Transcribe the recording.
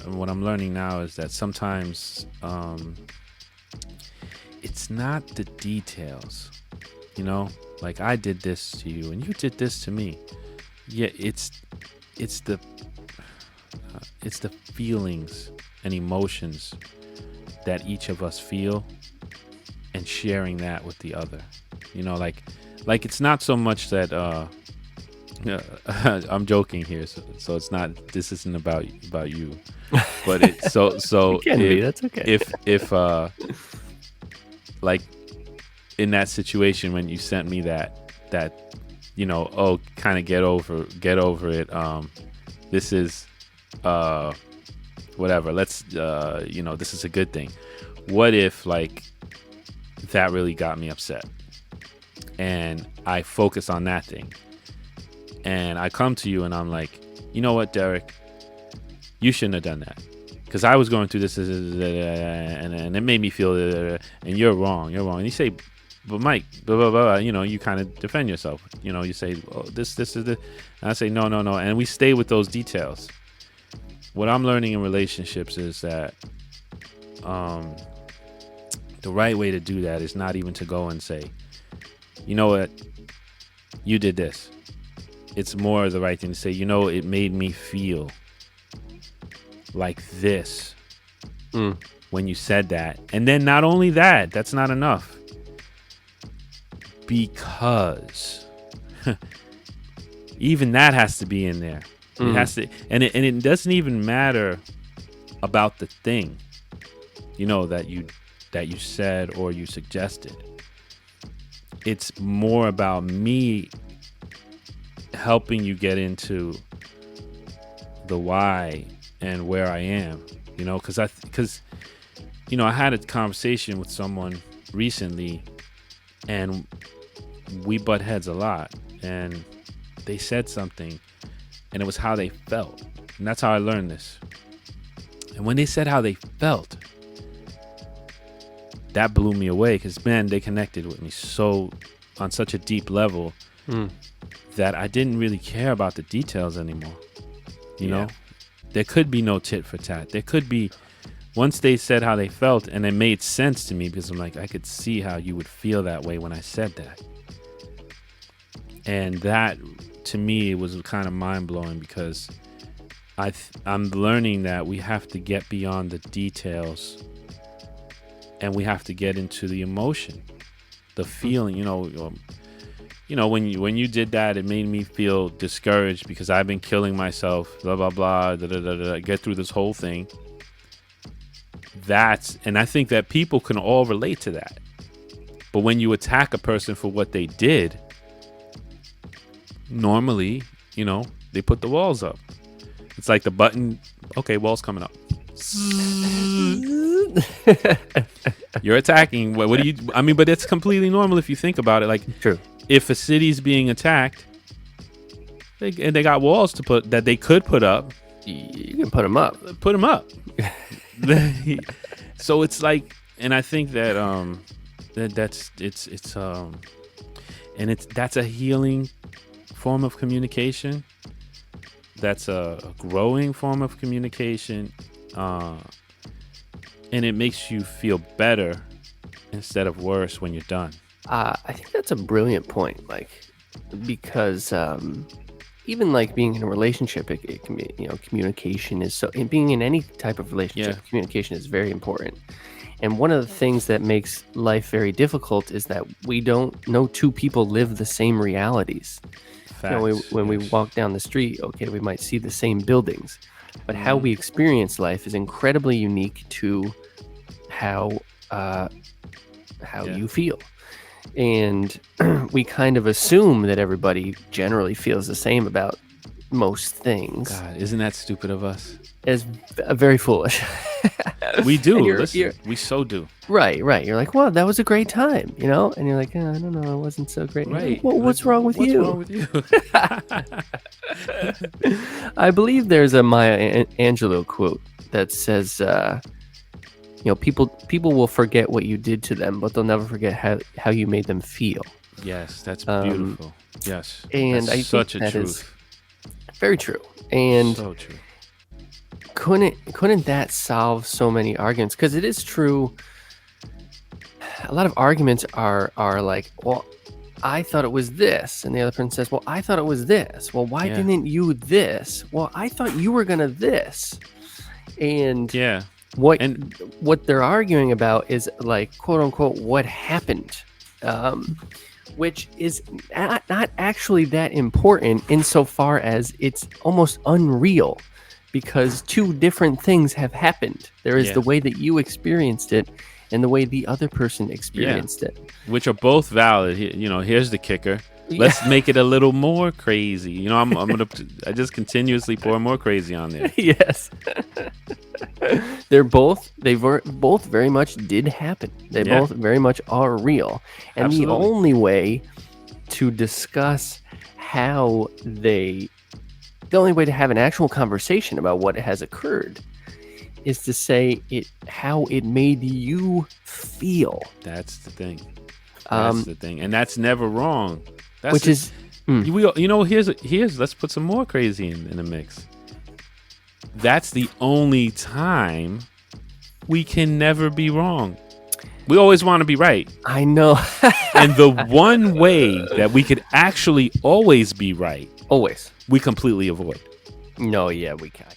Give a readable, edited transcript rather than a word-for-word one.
what I'm learning now is that sometimes it's not the details, you know, like I did this to you and you did this to me. Yeah, it's the it's the feelings and emotions that each of us feel and sharing that with the other. You know, like it's not so much that I'm joking here, so it's not. This isn't about you, but it so It can be. That's okay. if like in that situation when you sent me that oh, kind of get over it. This is whatever. Let's this is a good thing. What if like that really got me upset, and I focus on that thing, and I come to you and I'm like, you know what, Derek, you shouldn't have done that because I was going through this and it made me feel and you're wrong, and you say, but Mike, blah blah blah, you kind of defend yourself, you say, oh, this is the, and I say no, and we stay with those details. What I'm learning in relationships is that the right way to do that is not even to go and say, you know what, you did this. It's more the right thing to say, it made me feel like this when you said that. And then not only that, that's not enough. Because even that has to be in there. It has to, and it doesn't even matter about the thing, that you said or you suggested. It's more about me helping you get into the why and where I am, because I had a conversation with someone recently and we butt heads a lot, and they said something and it was how they felt, and that's how I learned this. And when they said how they felt, that blew me away, because man, they connected with me on such a deep level that I didn't really care about the details anymore. You know, there could be no tit for tat. There could be, once they said how they felt, and it made sense to me, because I'm like, I could see how you would feel that way when I said that. And that, to me, it was kind of mind blowing, because I'm learning that we have to get beyond the details, and we have to get into the emotion, the feeling. When you did that, it made me feel discouraged because I've been killing myself, blah blah blah, get through this whole thing. And I think that people can all relate to that. But when you attack a person for what they did, normally, they put the walls up. It's like the button, okay, wall's coming up. You're attacking. What do you? I mean, but it's completely normal if you think about it. Like, true. If a city's being attacked, and they got walls that they could put up, you can put them up. Put them up. So it's like, and I think that that's a healing form of communication. That's a growing form of communication. And it makes you feel better instead of worse when you're done. I think that's a brilliant point, Mike, because even like being in a relationship, it can be, communication is and being in any type of relationship, communication is very important. And one of the things that makes life very difficult is that no two people live the same realities. Facts, when we walk down the street, okay, we might see the same buildings, but how we experience life is incredibly unique to how you feel. And we kind of assume that everybody generally feels the same about most things. God, isn't that stupid of us? It's very foolish. We do. We so do. Right. You're like, well, that was a great time, And you're like, I don't know, it wasn't so great. Right. Like, well, what's wrong with you? What's wrong with you? I believe there's a Maya Angelou quote that says, people will forget what you did to them, but they'll never forget how you made them feel. Yes, that's beautiful. Yes, and that's such a truth. Very true. And so true. couldn't that solve so many arguments? Because it is true. A lot of arguments are like, well, I thought it was this, and the other person says, well, I thought it was this. Well, why Yeah. didn't you this? Well, I thought you were gonna this. And Yeah. what And what they're arguing about is like, quote unquote, what happened, which is not actually that important insofar as it's almost unreal, because two different things have happened. There is the yes. way that you experienced it and the way the other person experienced it. Which are both valid. Here's the kicker. Let's make it a little more crazy. I just continuously pour more crazy on there. Yes. They were both very much did happen. They both very much are real. And Absolutely. the only way to discuss how the only way to have an actual conversation about what has occurred is to say how it made you feel. That's the thing. Um, And that's never wrong. That's which is here's let's put some more crazy in the mix. That's the only time we can never be wrong. We always want to be right. I know. And the one way that we could actually always be right, Always. we completely avoid. No, yeah, we can't.